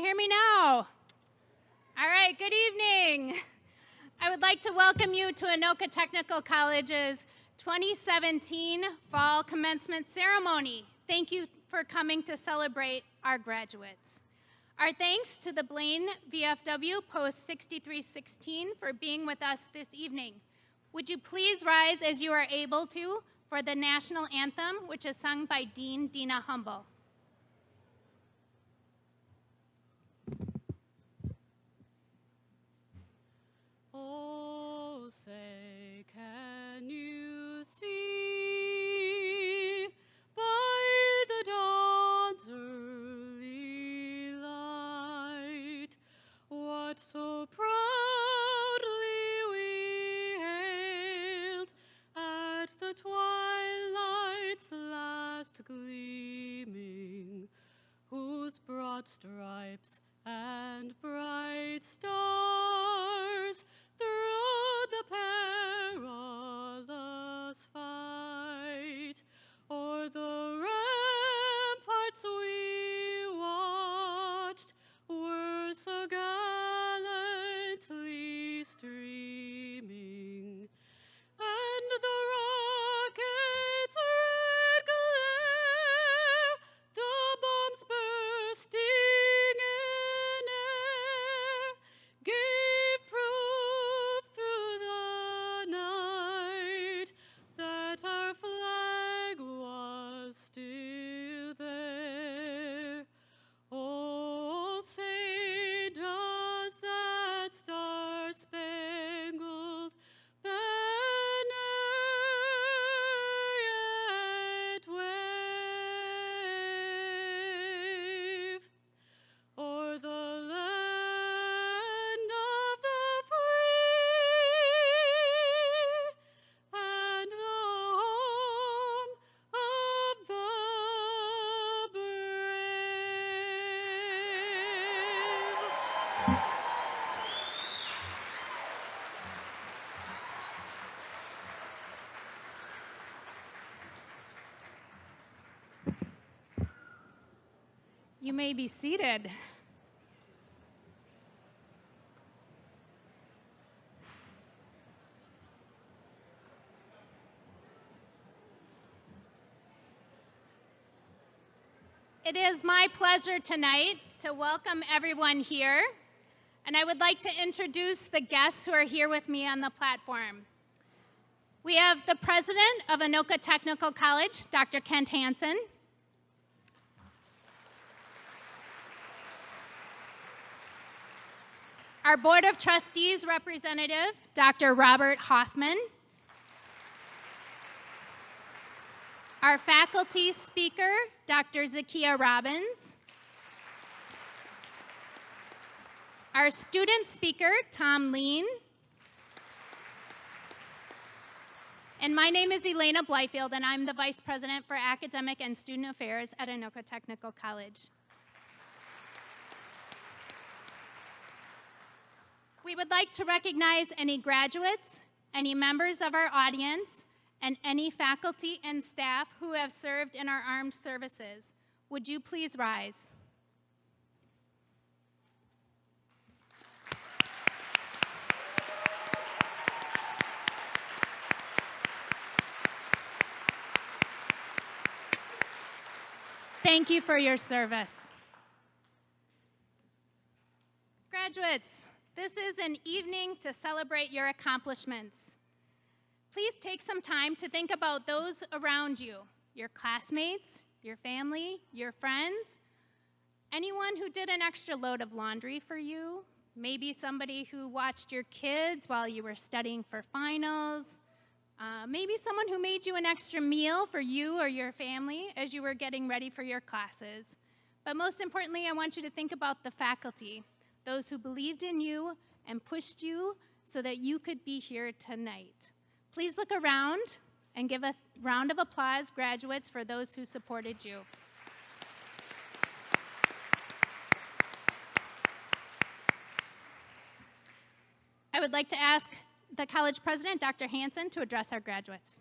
Hear me now? All right, good evening. I would like to welcome you to Anoka Technical College's 2017 Fall Commencement Ceremony. Thank you for coming to celebrate our graduates. Our thanks to the Blaine VFW Post 6316 for being with us this evening. Would you please rise as you are able to for the national anthem, which is sung by Dean Dina Humble. Oh, say, can you see by the dawn's early light what so proudly we hailed at the twilight's last gleaming, whose broad stripes and bright stars through the perilous fight o'er the ramparts we watched were so gallantly streaming, and the rocket's red glare, the bombs bursting You may be seated. It is my pleasure tonight to welcome everyone here, and I would like to introduce the guests who are here with me on the platform. We have the president of Anoka Technical College, Dr. Kent Hansen. Our Board of Trustees representative, Dr. Robert Hoffman. Our faculty speaker, Dr. Zakia Robbins. Our student speaker, Tom Lean. And my name is Elena Blyfield, and I'm the Vice President for Academic and Student Affairs at Anoka Technical College. We would like to recognize any graduates, any members of our audience, and any faculty and staff who have served in our armed services. Would you please rise? Thank you for your service. Graduates, this is an evening to celebrate your accomplishments. Please take some time to think about those around you, your classmates, your family, your friends, anyone who did an extra load of laundry for you, maybe somebody who watched your kids while you were studying for finals, maybe someone who made you an extra meal for you or your family as you were getting ready for your classes. But most importantly, I want you to think about the faculty, those who believed in you and pushed you so that you could be here tonight. Please look around and give a round of applause, graduates, for those who supported you. I would like to ask the college president, Dr. Hansen, to address our graduates.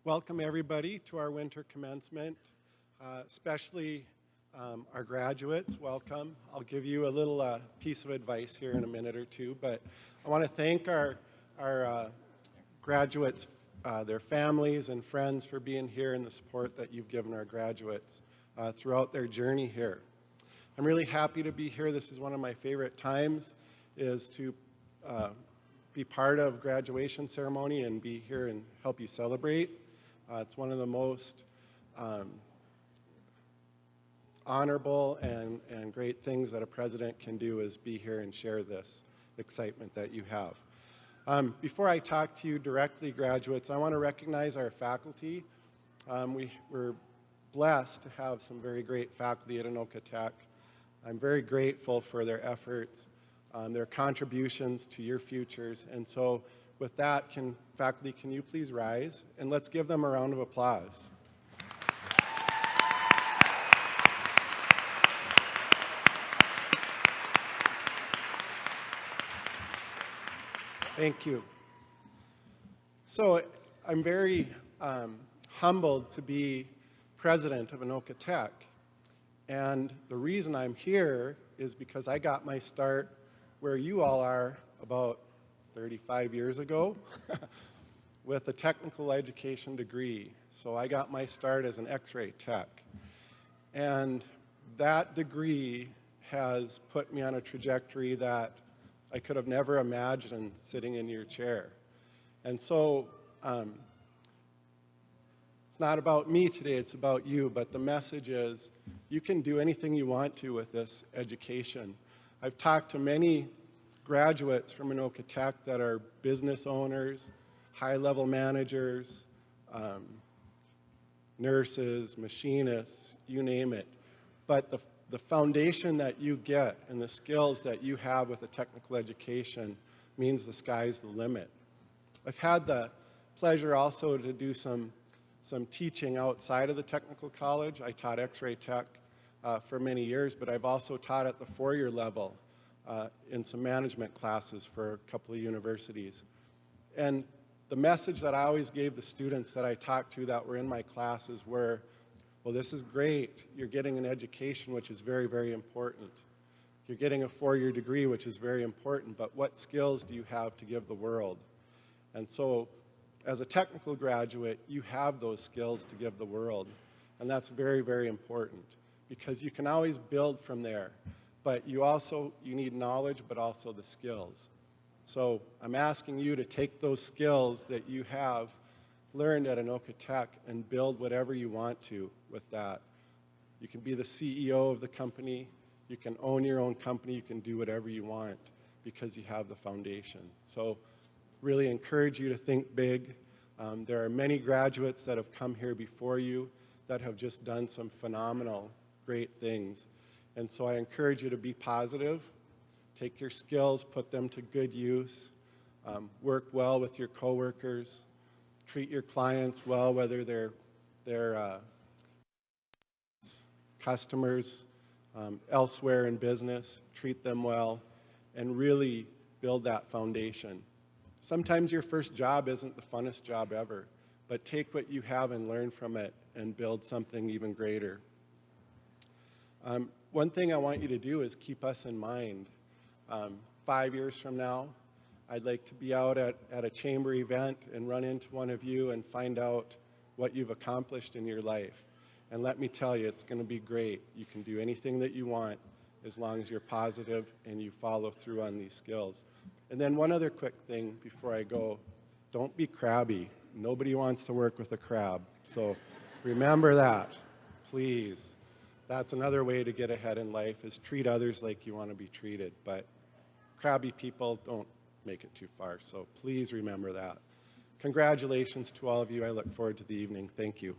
Welcome everybody to our winter commencement, especially our graduates. Welcome. I'll give you a little piece of advice here in a minute or two, but I want to thank our graduates, their families and friends for being here and the support that you've given our graduates throughout their journey here. I'm really happy to be here. This is one of my favorite times, is to be part of graduation ceremony and be here and help you celebrate. It's one of the most honorable and great things that a president can do, is be here and share this excitement that you have. Before I talk to you directly, graduates, I want to recognize our faculty. We're blessed to have some very great faculty at Anoka Tech. I'm very grateful for their efforts, their contributions to your futures. And so with that, faculty, can you please rise? And let's give them a round of applause. Thank you. So I'm very humbled to be president of Anoka Tech. And the reason I'm here is because I got my start where you all are about 35 years ago with a technical education degree. So I got my start as an X-ray tech. And that degree has put me on a trajectory that I could have never imagined sitting in your chair. And so it's not about me today, it's about you, but the message is you can do anything you want to with this education. I've talked to many graduates from Anoka Tech that are business owners, high-level managers, nurses, machinists, you name it. But the foundation that you get and the skills that you have with a technical education means the sky's the limit. I've had the pleasure also to do some teaching outside of the technical college. I taught X-ray tech for many years, but I've also taught at the four-year level in some management classes for a couple of universities. And the message that I always gave the students that I talked to that were in my classes were, well, this is great. You're getting an education, which is very, very important. You're getting a 4-year degree, which is very important, but what skills do you have to give the world? And so as a technical graduate, you have those skills to give the world. And that's very, very important because you can always build from there. But you need knowledge, but also the skills. So I'm asking you to take those skills that you have learned at Anoka Tech and build whatever you want to with that. You can be the CEO of the company. You can own your own company. You can do whatever you want because you have the foundation. So really encourage you to think big. There are many graduates that have come here before you that have just done some phenomenal, great things. And so I encourage you to be positive, take your skills, put them to good use, work well with your coworkers, treat your clients well, whether they're customers elsewhere in business, treat them well, and really build that foundation. Sometimes your first job isn't the funnest job ever, but take what you have and learn from it and build something even greater. One thing I want you to do is keep us in mind. 5 years from now, I'd like to be out at a chamber event and run into one of you and find out what you've accomplished in your life. And let me tell you, it's going to be great. You can do anything that you want as long as you're positive and you follow through on these skills. And then one other quick thing before I go, don't be crabby. Nobody wants to work with a crab. So remember that, please. That's another way to get ahead in life is treat others like you want to be treated. But crabby people don't make it too far. So please remember that. Congratulations to all of you. I look forward to the evening. Thank you.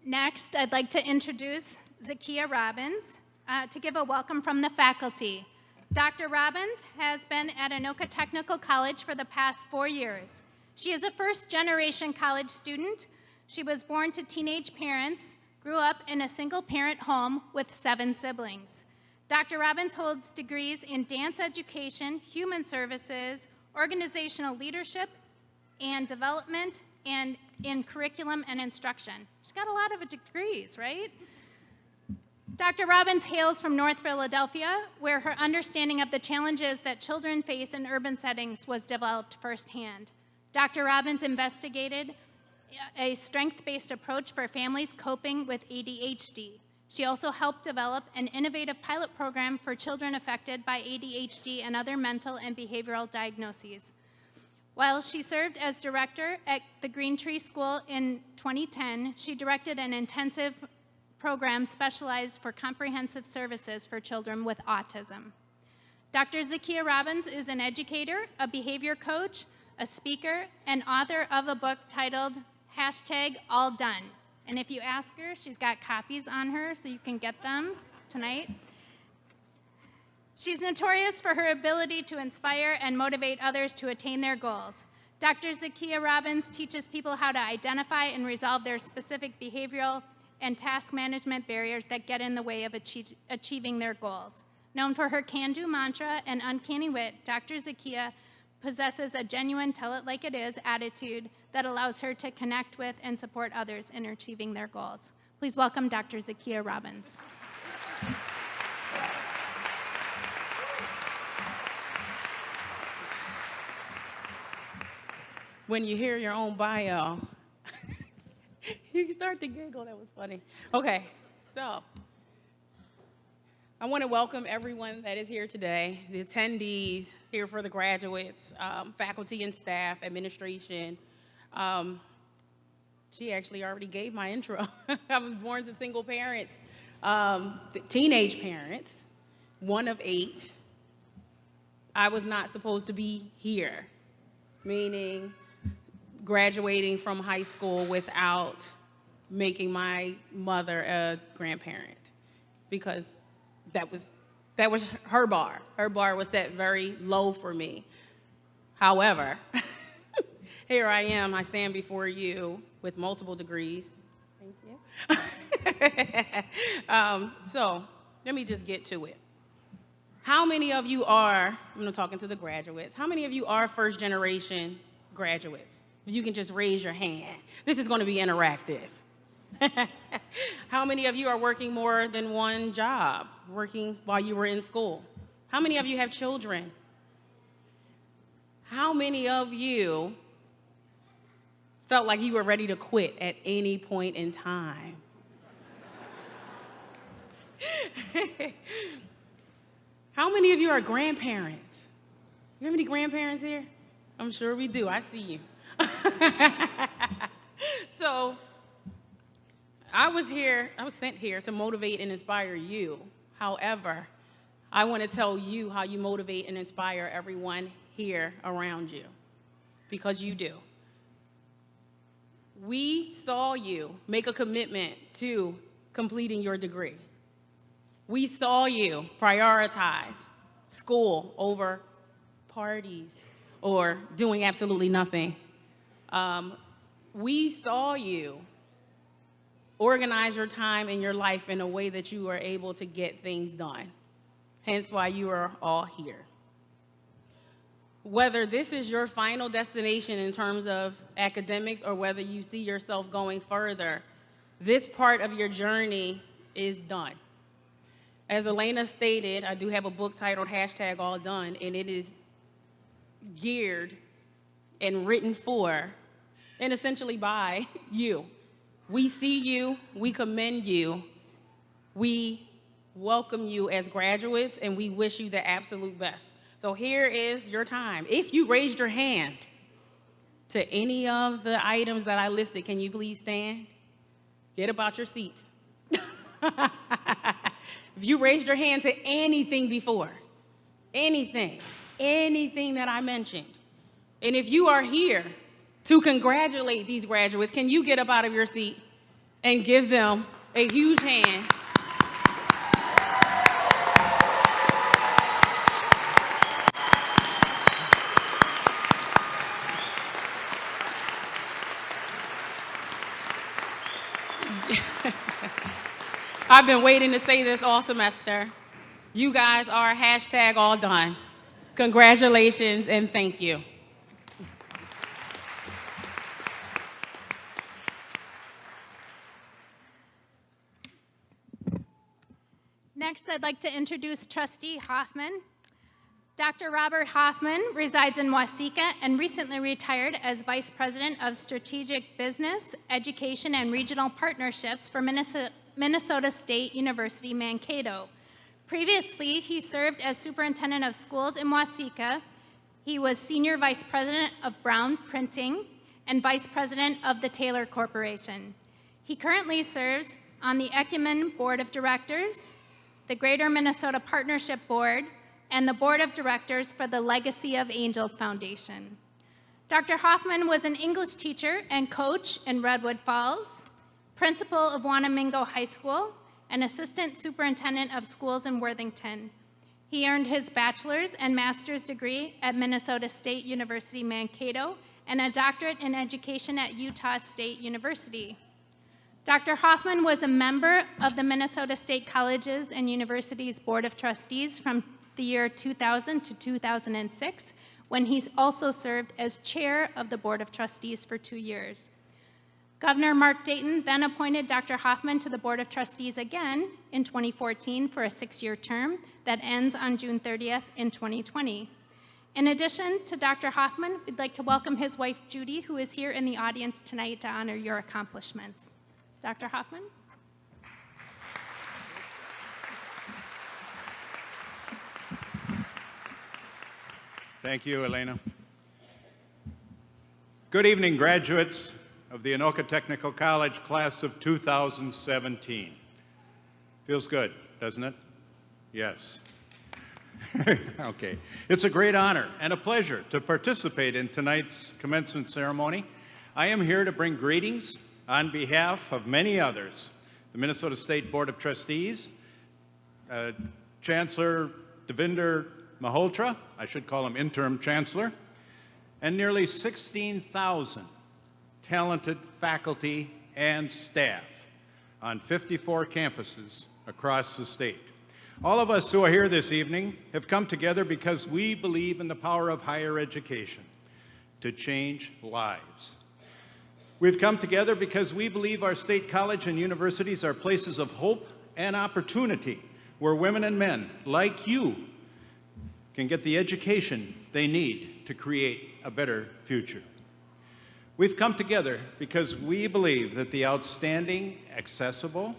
Next, I'd like to introduce Zakiya Robbins to give a welcome from the faculty. Dr. Robbins has been at Anoka Technical College for the past 4 years. She is a first-generation college student. She was born to teenage parents, grew up in a single-parent home with 7 siblings. Dr. Robbins holds degrees in dance education, human services, organizational leadership and development, and in curriculum and instruction. She's got a lot of degrees, right? Dr. Robbins hails from North Philadelphia, where her understanding of the challenges that children face in urban settings was developed firsthand. Dr. Robbins investigated a strength-based approach for families coping with ADHD. She also helped develop an innovative pilot program for children affected by ADHD and other mental and behavioral diagnoses. While she served as director at the Green Tree School in 2010, she directed an intensive program specialized for comprehensive services for children with autism. Dr. Zakiya Robbins is an educator, a behavior coach, a speaker, and author of a book titled #AllDone. And if you ask her, she's got copies on her, so you can get them tonight. She's notorious for her ability to inspire and motivate others to attain their goals. Dr. Zakiya Robbins teaches people how to identify and resolve their specific behavioral and task management barriers that get in the way of achieving their goals. Known for her can-do mantra and uncanny wit, Dr. Zakiya possesses a genuine tell-it-like-it-is attitude that allows her to connect with and support others in achieving their goals. Please welcome Dr. Zakiya Robbins. When you hear your own bio, you start to giggle. That was funny. Okay, so I want to welcome everyone that is here today, the attendees, here for the graduates, faculty and staff, administration. She actually already gave my intro. I was born to single parents, teenage parents, one of 8. I was not supposed to be here, meaning graduating from high school without making my mother a grandparent, because that was her bar. Her bar was set very low for me. However, here I am. I stand before you with multiple degrees Thank you. So let me just get to it. How many of you are, I'm talking to the graduates, how many of you are first generation graduates? You can just raise your hand. This is going to be interactive. How many of you are working more than one job, working while you were in school? How many of you have children? How many of you felt like you were ready to quit at any point in time? How many of you are grandparents? You have any grandparents here? I'm sure we do. I see you. So I was sent here to motivate and inspire you. However, I want to tell you how you motivate and inspire everyone here around you, because you do. We saw you make a commitment to completing your degree. We saw you prioritize school over parties or doing absolutely nothing. We saw you organize your time and your life in a way that you were able to get things done. Hence why you are all here. Whether this is your final destination in terms of academics or whether you see yourself going further, this part of your journey is done. As Elena stated, I do have a book titled #AllDone, and it is geared and written for and essentially by you. We see you, we commend you, we welcome you as graduates, and we wish you the absolute best. So here is your time. If you raised your hand to any of the items that I listed, can you please stand? Get up out your seats. If you raised your hand to anything before, anything that I mentioned, and if you are here to congratulate these graduates, can you get up out of your seat and give them a huge hand? I've been waiting to say this all semester. You guys are #AllDone. Congratulations and thank you. Next, I'd like to introduce Trustee Hoffman. Dr. Robert Hoffman resides in Waseca and recently retired as Vice President of Strategic Business, Education, and Regional Partnerships for Minnesota State University, Mankato. Previously, he served as Superintendent of Schools in Waseca. He was Senior Vice President of Brown Printing and Vice President of the Taylor Corporation. He currently serves on the Ecumen Board of Directors, the Greater Minnesota Partnership Board, and the Board of Directors for the Legacy of Angels Foundation. Dr. Hoffman was an English teacher and coach in Redwood Falls, principal of Wanamingo High School, and assistant superintendent of schools in Worthington. He earned his bachelor's and master's degree at Minnesota State University, Mankato, and a doctorate in education at Utah State University. Dr. Hoffman was a member of the Minnesota State Colleges and Universities Board of Trustees from the year 2000 to 2006, when he also served as chair of the Board of Trustees for 2 years. Governor Mark Dayton then appointed Dr. Hoffman to the Board of Trustees again in 2014 for a 6-year term that ends on June 30th in 2020. In addition to Dr. Hoffman, we'd like to welcome his wife, Judy, who is here in the audience tonight to honor your accomplishments. Dr. Hoffman? Thank you, Elena. Good evening, graduates of the Anoka Technical College class of 2017. Feels good, doesn't it? Yes. Okay. It's a great honor and a pleasure to participate in tonight's commencement ceremony. I am here to bring greetings on behalf of many others, the Minnesota State Board of Trustees, Chancellor Devinder Malhotra, I should call him interim chancellor, and nearly 16,000 talented faculty and staff on 54 campuses across the state. All of us who are here this evening have come together because we believe in the power of higher education to change lives. We've come together because we believe our state college and universities are places of hope and opportunity where women and men like you can get the education they need to create a better future. We've come together because we believe that the outstanding, accessible,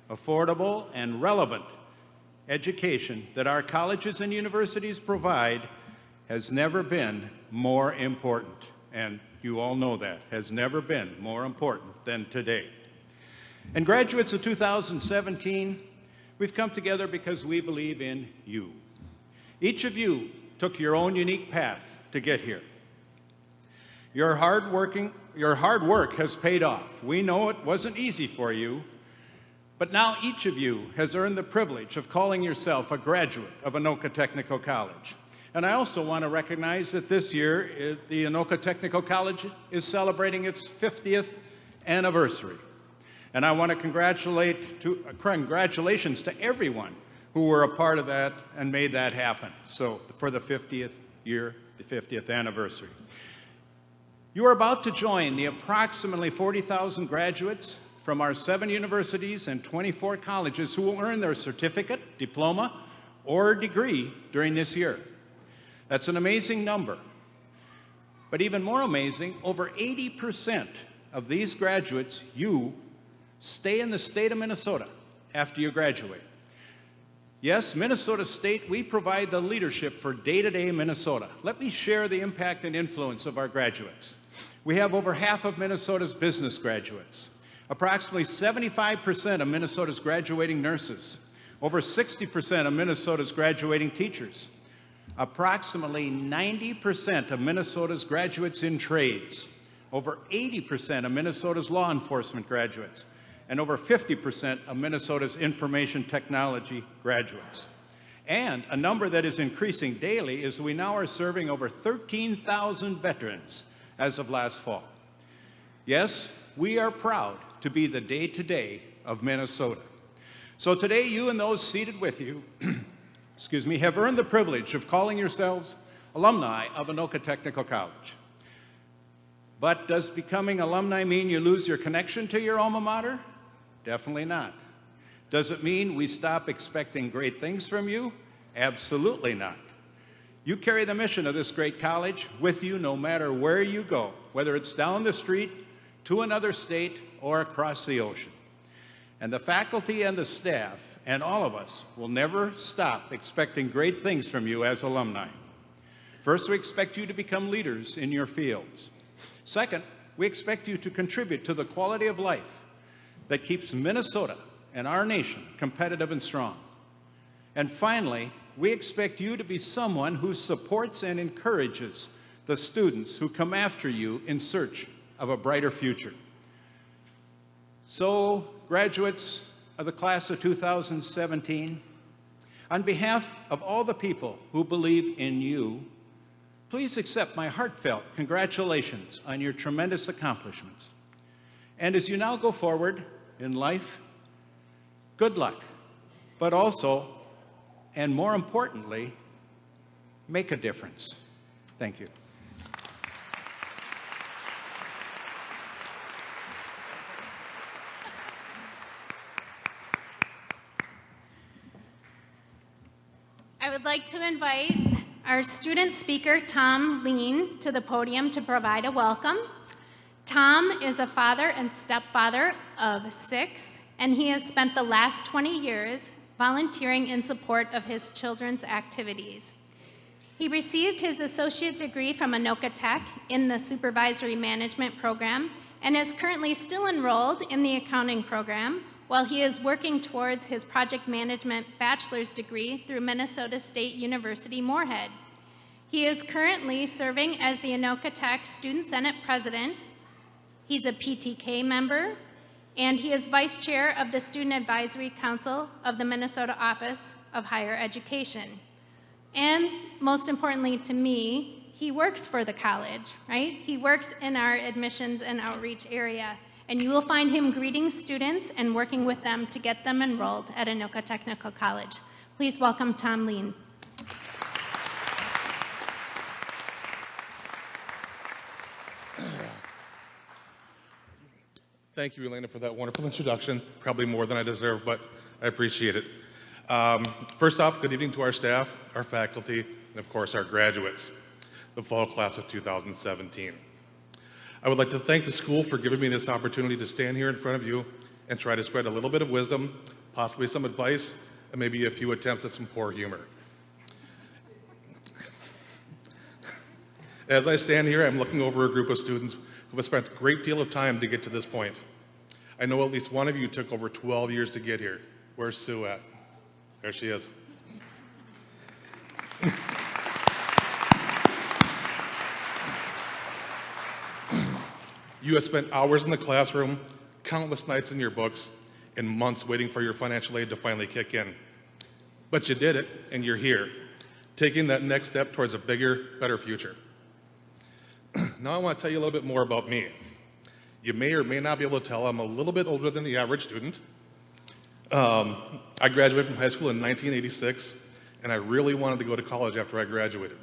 affordable, and relevant education that our colleges and universities provide has never been more important. And you all know that, has never been more important than today. And graduates of 2017, we've come together because we believe in you. Each of you took your own unique path to get here. Your hard work has paid off. We know it wasn't easy for you, but now each of you has earned the privilege of calling yourself a graduate of Anoka Technical College. And I also want to recognize that this year, the Anoka Technical College is celebrating its 50th anniversary. And I want to congratulations to everyone who were a part of that and made that happen. So for the 50th year, the 50th anniversary. You are about to join the approximately 40,000 graduates from our 7 universities and 24 colleges who will earn their certificate, diploma, or degree during this year. That's an amazing number. But even more amazing, over 80% of these graduates, you stay in the state of Minnesota after you graduate. Yes, Minnesota State, we provide the leadership for day-to-day Minnesota. Let me share the impact and influence of our graduates. We have over half of Minnesota's business graduates. Approximately 75% of Minnesota's graduating nurses, over 60% of Minnesota's graduating teachers, approximately 90% of Minnesota's graduates in trades, over 80% of Minnesota's law enforcement graduates, and over 50% of Minnesota's information technology graduates. And a number that is increasing daily is we now are serving over 13,000 veterans as of last fall. Yes, we are proud to be the day-to-day of Minnesota. So today, you and those seated with you, have earned the privilege of calling yourselves alumni of Anoka Technical College. But does becoming alumni mean you lose your connection to your alma mater? Definitely not. Does it mean we stop expecting great things from you? Absolutely not. You carry the mission of this great college with you no matter where you go, whether it's down the street, to another state, or across the ocean. And the faculty and the staff and all of us will never stop expecting great things from you as alumni. First, we expect you to become leaders in your fields. Second, we expect you to contribute to the quality of life that keeps Minnesota and our nation competitive and strong. And finally, we expect you to be someone who supports and encourages the students who come after you in search of a brighter future. So, graduates of the class of 2017, on behalf of all the people who believe in you, please accept my heartfelt congratulations on your tremendous accomplishments. And as you now go forward in life, good luck, but also, and more importantly, make a difference. Thank you. I would like to invite our student speaker, Tom Lean, to the podium to provide a welcome. Tom is a father and stepfather of 6, and he has spent the last 20 years volunteering in support of his children's activities. He received his associate degree from Anoka Tech in the supervisory management program and is currently still enrolled in the accounting program while he is working towards his project management bachelor's degree through Minnesota State University Moorhead. He is currently serving as the Anoka Tech Student Senate President. He's a PTK member, and he is Vice Chair of the Student Advisory Council of the Minnesota Office of Higher Education. And most importantly to me, he works for the college, right? He works in our admissions and outreach area. and you will find him greeting students and working with them to get them enrolled at Anoka Technical College. Please welcome Tom Lean. Thank you, Elena, for that wonderful introduction. Probably more than I deserve, but I appreciate it. First off, good evening to our staff, our faculty, and of course our graduates, the fall class of 2017. I would like to thank the school for giving me this opportunity to stand here in front of you and try to spread a little bit of wisdom, possibly some advice, and maybe a few attempts at some poor humor. As I stand here, I'm looking over a group of students who have spent a great deal of time to get to this point. I know at least one of you took over 12 years to get here. Where's Sue at? There she is. You have spent hours in the classroom, countless nights in your books, and months waiting for your financial aid to finally kick in. But you did it, and you're here, taking that next step towards a bigger, better future. Now I want to tell you a little bit more about me. You may or may not be able to tell I'm a little bit older than the average student. I graduated from high school in 1986, and I really wanted to go to college after I graduated.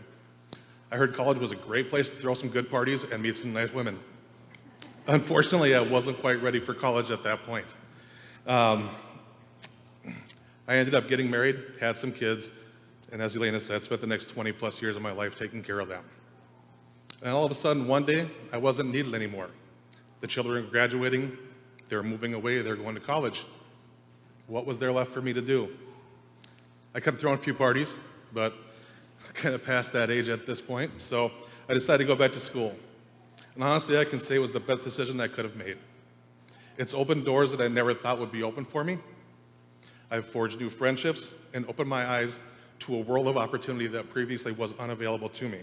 I heard college was a great place to throw some good parties and meet some nice women. Unfortunately, I wasn't quite ready for college at that point. I ended up getting married, had some kids, and as Elena said, spent the next 20 plus years of my life taking care of them. And all of a sudden, one day, I wasn't needed anymore. The children were graduating, they were moving away, they were going to college. What was there left for me to do? I could have thrown a few parties, but kind of past that age at this point, so I decided to go back to school. And honestly, I can say it was the best decision I could have made. It's opened doors that I never thought would be open for me. I've forged new friendships and opened my eyes to a world of opportunity that previously was unavailable to me.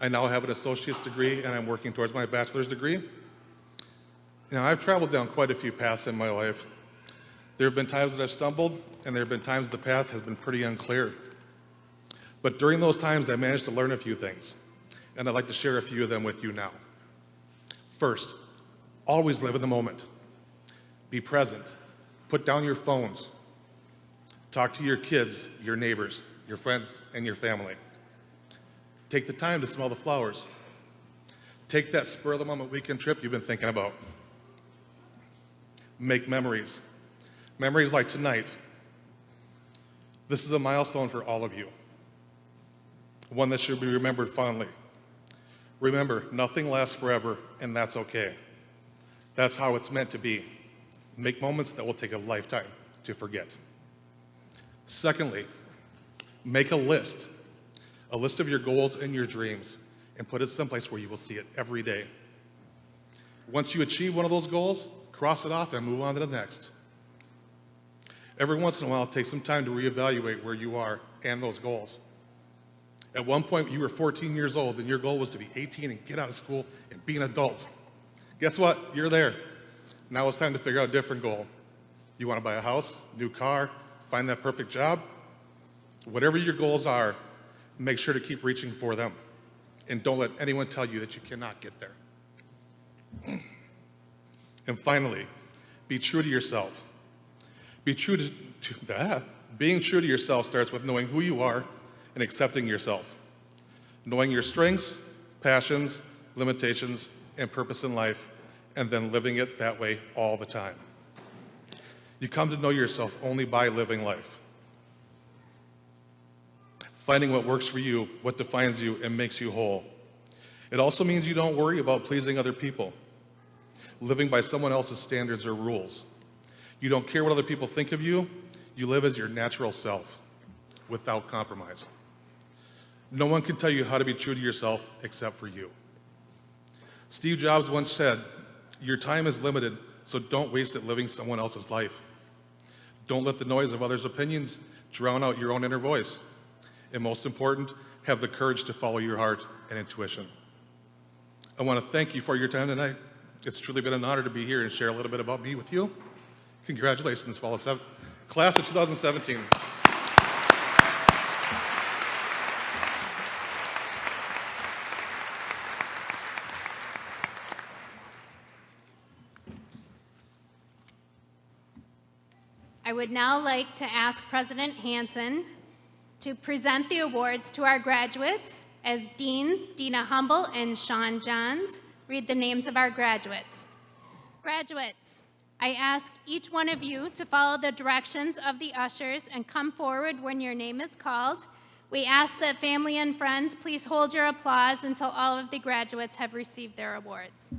I now have an associate's degree and I'm working towards my bachelor's degree. Now, I've traveled down quite a few paths in my life. There have been times that I've stumbled and there have been times the path has been pretty unclear. But during those times, I managed to learn a few things, and I'd like to share a few of them with you now. First, always live in the moment. Be present. Put down your phones. Talk to your kids, your neighbors, your friends, and your family. Take the time to smell the flowers. Take that spur-of-the-moment weekend trip you've been thinking about. Make memories. Memories like tonight. This is a milestone for all of you. One that should be remembered fondly. Remember, nothing lasts forever, and that's okay. That's how it's meant to be. Make moments that will take a lifetime to forget. Secondly, make a list of your goals and your dreams, and put it someplace where you will see it every day. Once you achieve one of those goals, cross it off and move on to the next. Every once in a while, take some time to reevaluate where you are and those goals. At one point, you were 14 years old, and your goal was to be 18 and get out of school and be an adult. Guess what? You're there. Now it's time to figure out a different goal. You want to buy a house, new car, find that perfect job? Whatever your goals are, make sure to keep reaching for them. And don't let anyone tell you that you cannot get there. And finally, be true to yourself. Being true to yourself starts with knowing who you are and accepting yourself. Knowing your strengths, passions, limitations, and purpose in life, and then living it that way all the time. You come to know yourself only by living life. Finding what works for you, what defines you, and makes you whole. It also means you don't worry about pleasing other people, living by someone else's standards or rules. You don't care what other people think of you. You live as your natural self, without compromise. No one can tell you how to be true to yourself except for you. Steve Jobs once said, "Your time is limited, so don't waste it living someone else's life. Don't let the noise of others' opinions drown out your own inner voice. And most important, have the courage to follow your heart and intuition." I want to thank you for your time tonight. It's truly been an honor to be here and share a little bit about me with you. Congratulations, class of 2017. I would now like to ask President Hansen to present the awards to our graduates. As deans, Dina Humble and Sean Johns read the names of our graduates. Graduates, I ask each one of you to follow the directions of the ushers and come forward when your name is called. We ask that family and friends please hold your applause until all of the graduates have received their awards.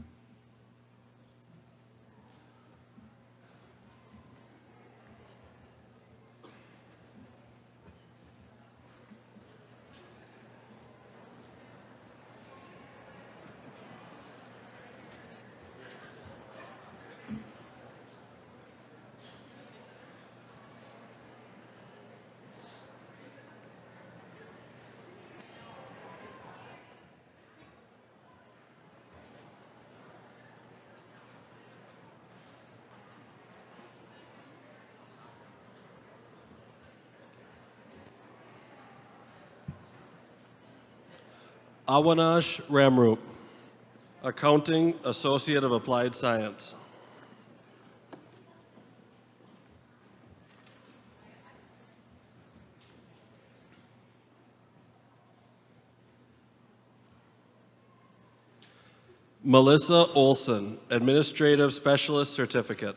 Awanash Ramroop, Accounting Associate of Applied Science. Melissa Olson, Administrative Specialist Certificate.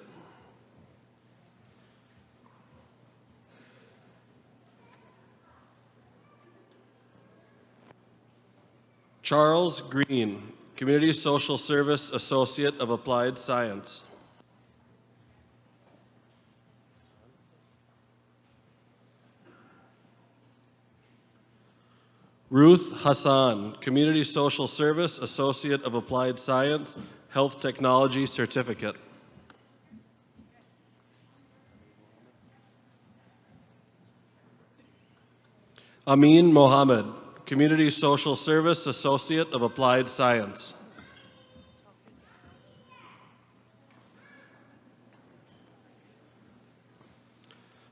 Charles Green, Community Social Service Associate of Applied Science. Ruth Hassan, Community Social Service Associate of Applied Science, Health Technology Certificate. Amin Mohammed, Community Social Service Associate of Applied Science.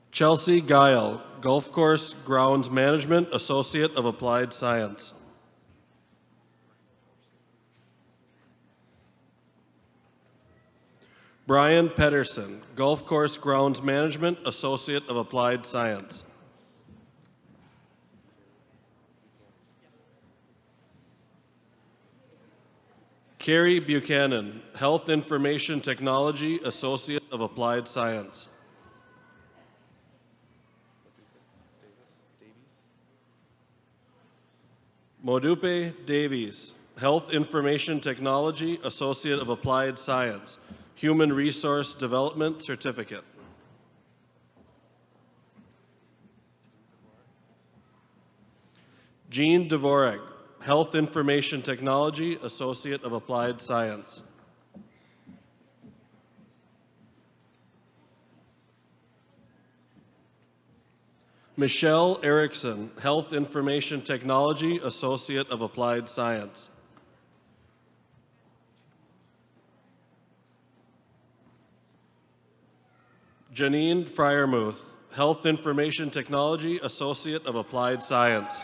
Chelsea Guile, Golf Course Grounds Management Associate of Applied Science. Brian Pedersen, Golf Course Grounds Management Associate of Applied Science. Carrie Buchanan, Health Information Technology Associate of Applied Science. Modupe Davies, Health Information Technology Associate of Applied Science, Human Resource Development Certificate. Jean Dvorak, Health Information Technology Associate of Applied Science. Michelle Erickson, Health Information Technology Associate of Applied Science. Janine Fryermuth, Health Information Technology Associate of Applied Science.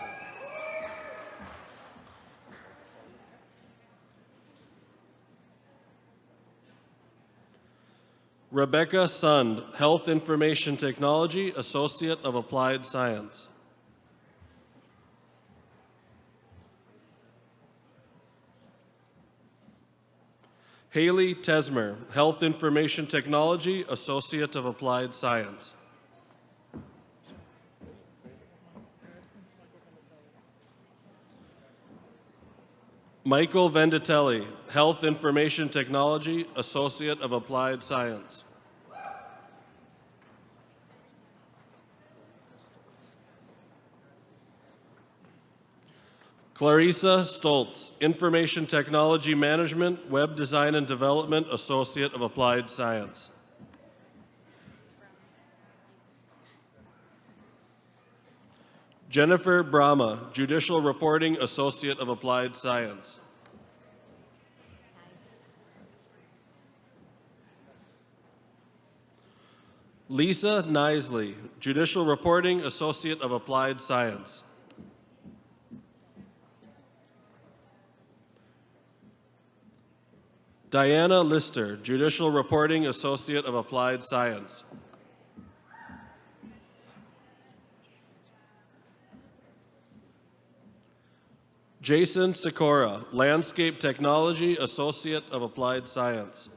Rebecca Sund, Health Information Technology Associate of Applied Science. Haley Tesmer, Health Information Technology Associate of Applied Science. Michael Venditelli, Health Information Technology Associate of Applied Science. Clarissa Stoltz, Information Technology Management, Web Design and Development Associate of Applied Science. Jennifer Brahma, Judicial Reporting Associate of Applied Science. Lisa Nisley, Judicial Reporting Associate of Applied Science. Diana Lister, Judicial Reporting Associate of Applied Science. Jason Sikora, Landscape Technology, Associate of Applied Science.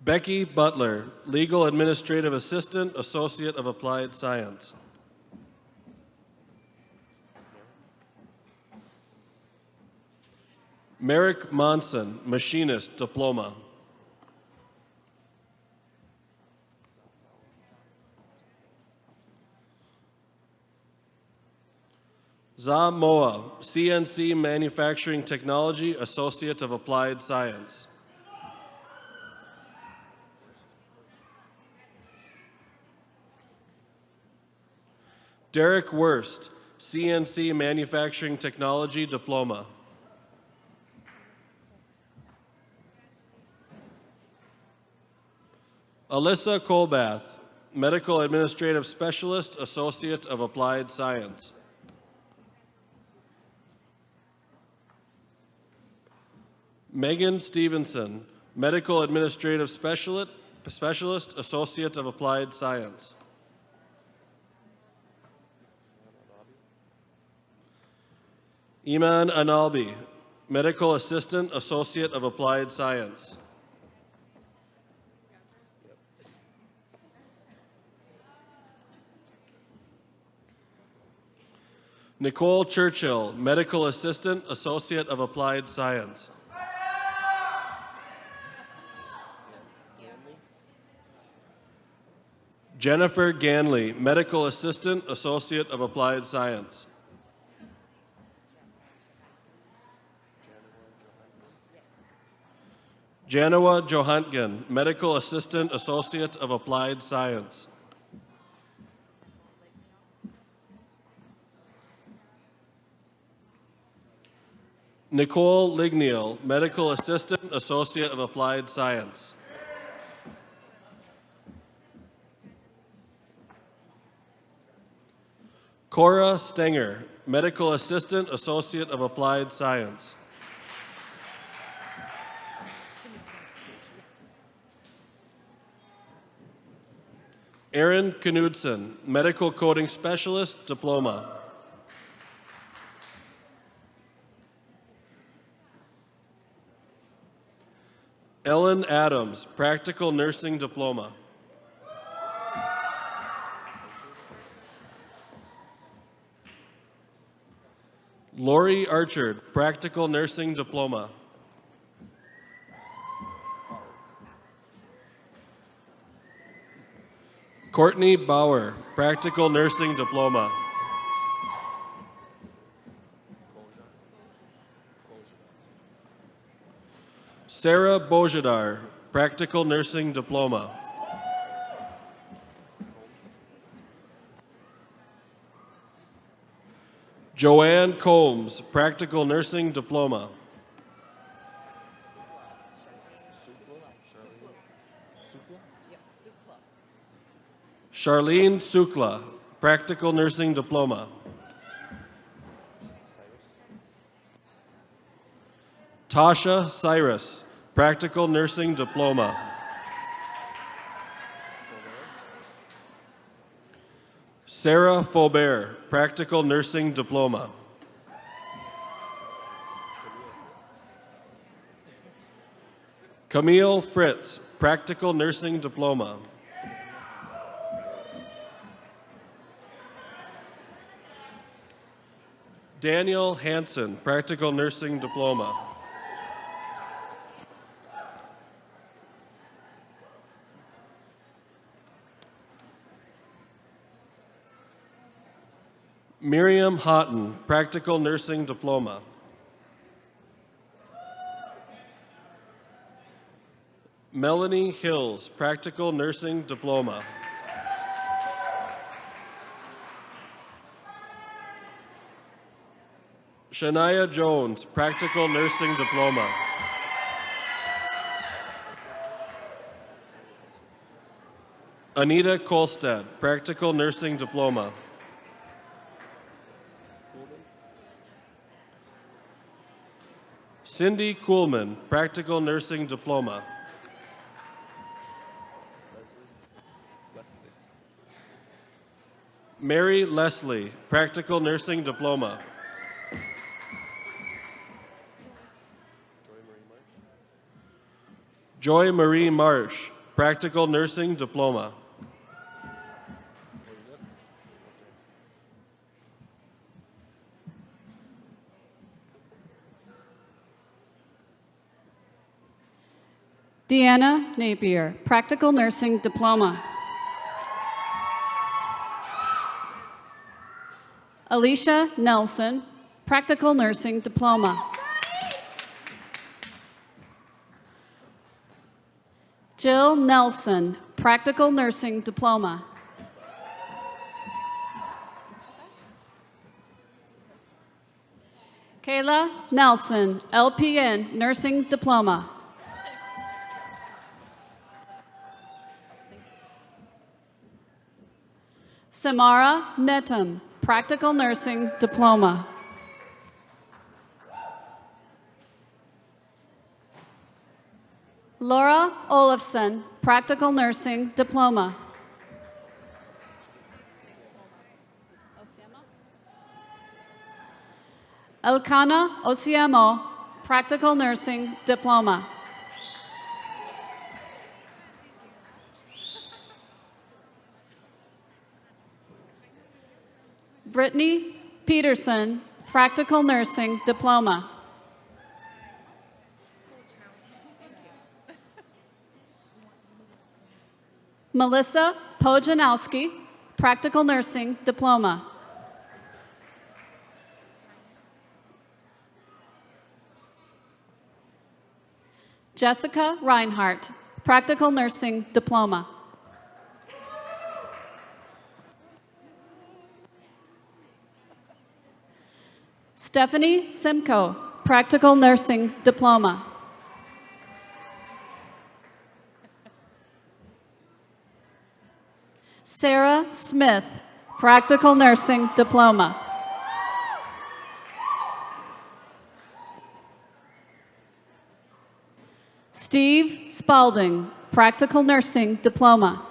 Becky Butler, Legal Administrative Assistant, Associate of Applied Science. Merrick Monson, Machinist, Diploma. Za Moa, CNC Manufacturing Technology, Associate of Applied Science. Derek Wurst, CNC Manufacturing Technology, Diploma. Alyssa Colbath, Medical Administrative Specialist, Associate of Applied Science. Megan Stevenson, Medical Administrative Specialist, Associate of Applied Science. Iman Analbi, Medical Assistant, Associate of Applied Science. Nicole Churchill, Medical Assistant, Associate of Applied Science. Jennifer Ganley, Medical Assistant, Associate of Applied Science. Janowa Johantgen, Medical Assistant, Associate of Applied Science. Nicole Ligneal, Medical Assistant, Associate of Applied Science. Cora Stenger, Medical Assistant, Associate of Applied Science. Aaron Knudsen, Medical Coding Specialist, Diploma. Ellen Adams, Practical Nursing Diploma. Lori Archard, Practical Nursing Diploma. Courtney Bauer, Practical Nursing Diploma. Sarah Bojadar, Practical Nursing Diploma. Joanne Combs, Practical Nursing Diploma. Charlene Sukla, Practical Nursing Diploma. Tasha Cyrus, Practical Nursing Diploma. Sarah Faubert, Practical Nursing Diploma. Camille Fritz, Practical Nursing Diploma. Daniel Hansen, Practical Nursing Diploma. Miriam Houghton, Practical Nursing Diploma. Melanie Hills, Practical Nursing Diploma. Shania Jones, Practical Nursing Diploma. Anita Kolstad, Practical Nursing Diploma. Cindy Kuhlman, Practical Nursing Diploma. Mary Leslie, Practical Nursing Diploma. Joy Marie Marsh, Practical Nursing Diploma. Deanna Napier, Practical Nursing Diploma. Alicia Nelson, Practical Nursing Diploma. Jill Nelson, Practical Nursing Diploma. Kayla Nelson, LPN Nursing Diploma. Samara Netum, Practical Nursing Diploma. Laura Olafson, Practical Nursing Diploma. Elkana Osiemo, Practical Nursing Diploma. Brittany Peterson, Practical Nursing Diploma. Melissa Pojanowski, Practical Nursing Diploma. Jessica Reinhardt, Practical Nursing Diploma. Stephanie Simcoe, Practical Nursing Diploma. Sarah Smith, Practical Nursing Diploma. Steve Spalding, Practical Nursing Diploma.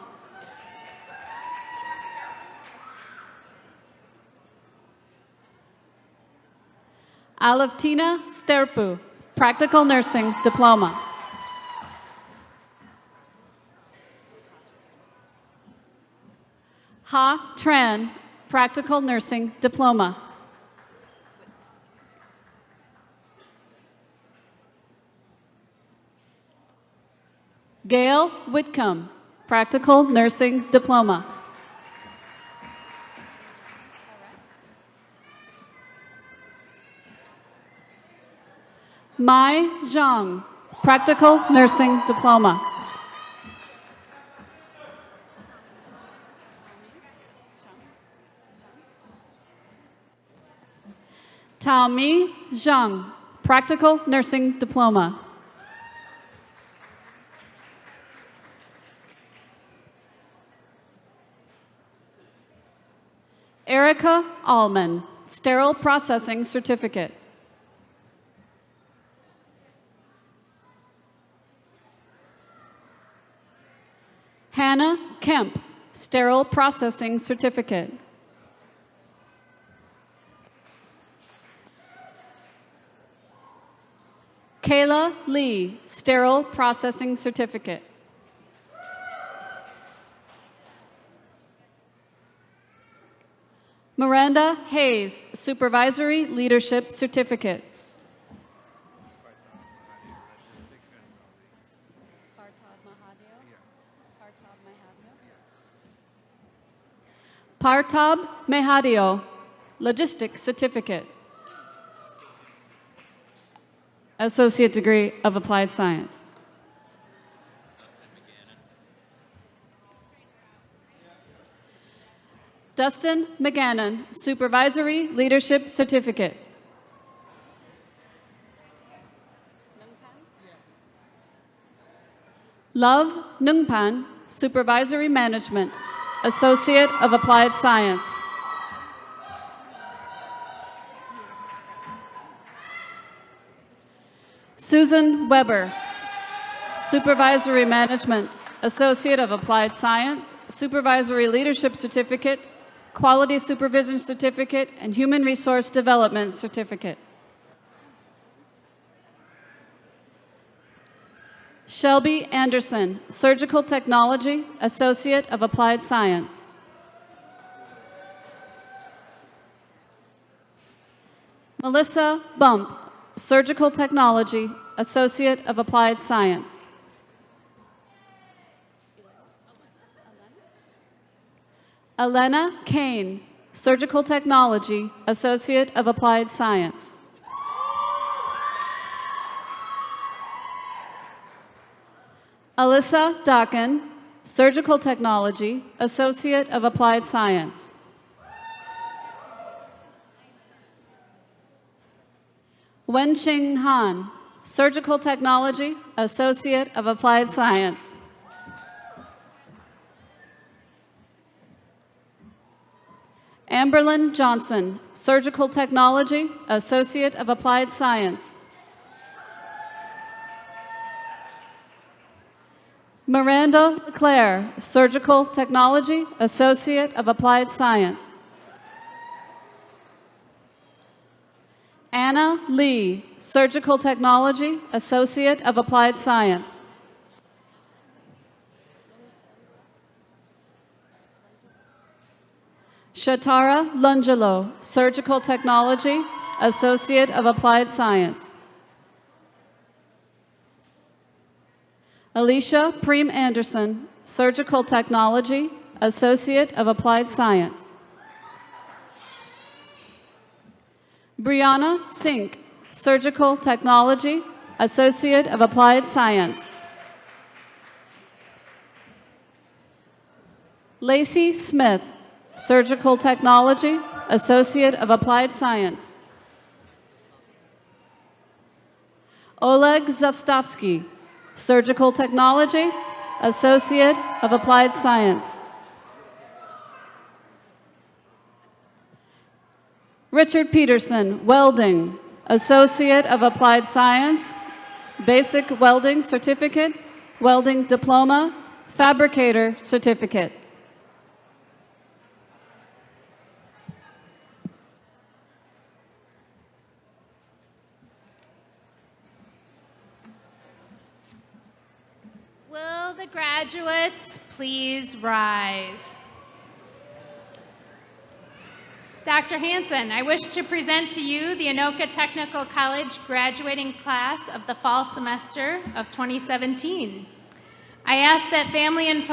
Alevtina Sterpu, Practical Nursing Diploma. Ha Tran, Practical Nursing Diploma. Gail Whitcomb, Practical Nursing Diploma. Mai Zhang, Practical Nursing Diploma. Taomi Zhang, Practical Nursing Diploma. Erica Allman, Sterile Processing Certificate. Hannah Kemp, Sterile Processing Certificate. Kayla Lee, Sterile Processing Certificate. Miranda Hayes, Supervisory Leadership Certificate. Partab Mehadio, Logistics Certificate. Associate Degree of Applied Science. Dustin McGannon, Supervisory Leadership Certificate. Love Nungpan, Supervisory Management, Associate of Applied Science. Susan Weber, Supervisory Management, Associate of Applied Science, Supervisory Leadership Certificate, Quality Supervision Certificate, and Human Resource Development Certificate. Shelby Anderson, Surgical Technology, Associate of Applied Science. Melissa Bump, Surgical Technology, Associate of Applied Science. Elena Kane, Surgical Technology, Associate of Applied Science. Alyssa Dockin, Surgical Technology, Associate of Applied Science. Wenqing Han, Surgical Technology, Associate of Applied Science. Amberlyn Johnson, Surgical Technology, Associate of Applied Science. Miranda Leclerc, Surgical Technology, Associate of Applied Science. Anna Lee, Surgical Technology, Associate of Applied Science. Shatara Lungelo, Surgical Technology, Associate of Applied Science. Alicia Preem Anderson, Surgical Technology, Associate of Applied Science. Brianna Sink, Surgical Technology, Associate of Applied Science. Lacey Smith, Surgical Technology, Associate of Applied Science. Oleg Zastovsky, Surgical Technology, Associate of Applied Science. Richard Peterson, Welding, Associate of Applied Science, Basic Welding Certificate, Welding Diploma, Fabricator Certificate. Will the graduates please rise? Dr. Hanson, I wish to present to you the Anoka Technical College graduating class of the fall semester of 2017. I ask that family and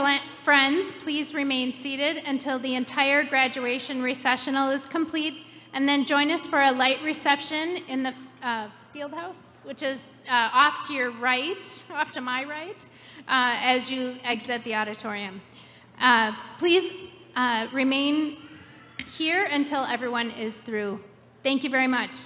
friends please remain seated until the entire graduation recessional is complete, and then join us for a light reception in the field house, which is off to your right, off to my right, as you exit the auditorium. Please remain here until everyone is through. Thank you very much.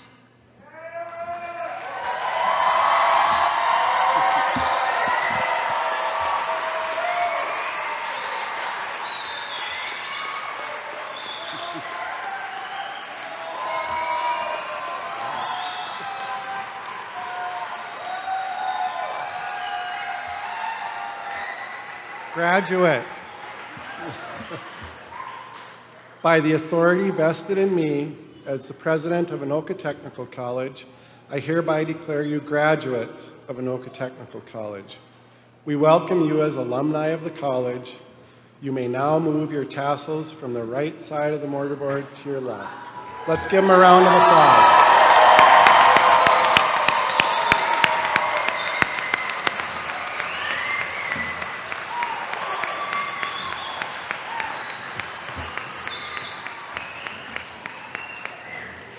Graduates, by the authority vested in me as the president of Anoka Technical College, I hereby declare you graduates of Anoka Technical College. We welcome you as alumni of the college. You may now move your tassels from the right side of the mortarboard to your left. Let's give them a round of applause.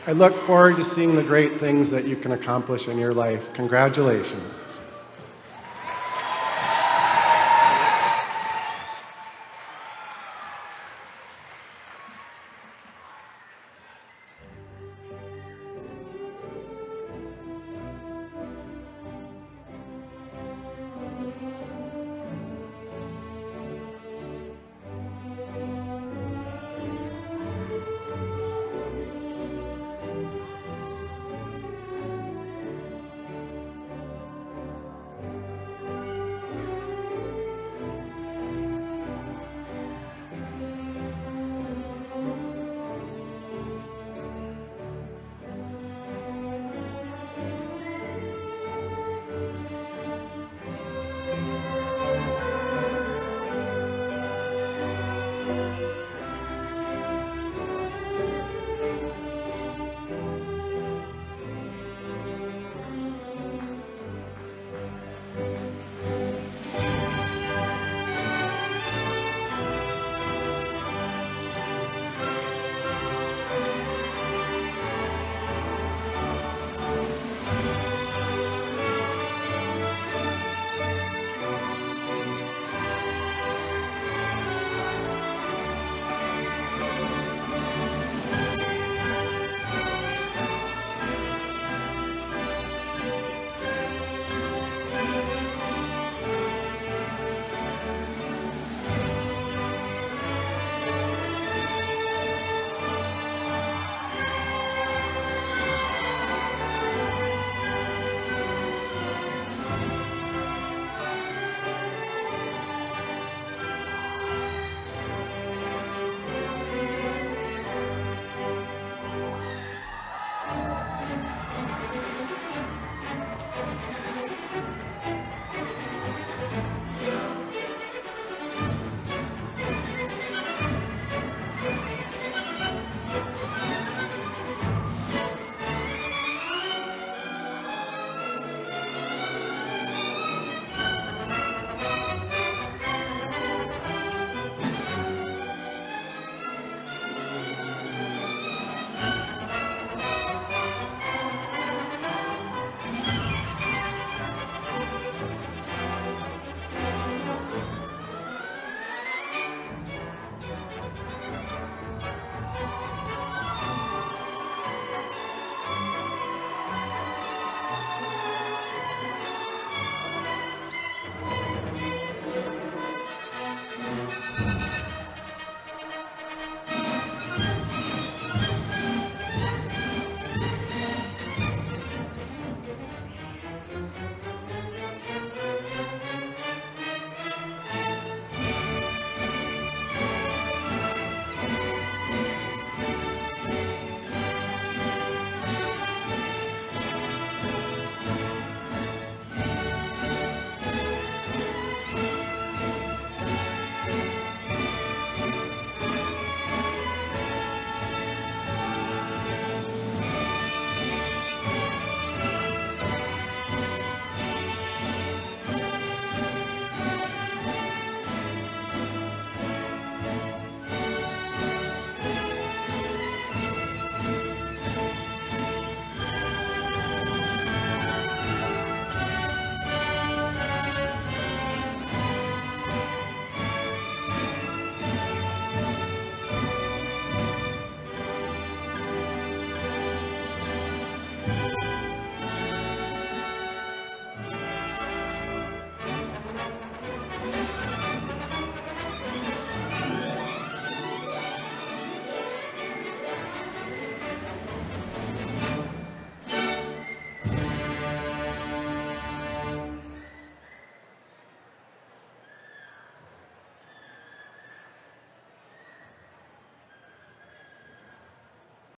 I look forward to seeing the great things that you can accomplish in your life. Congratulations.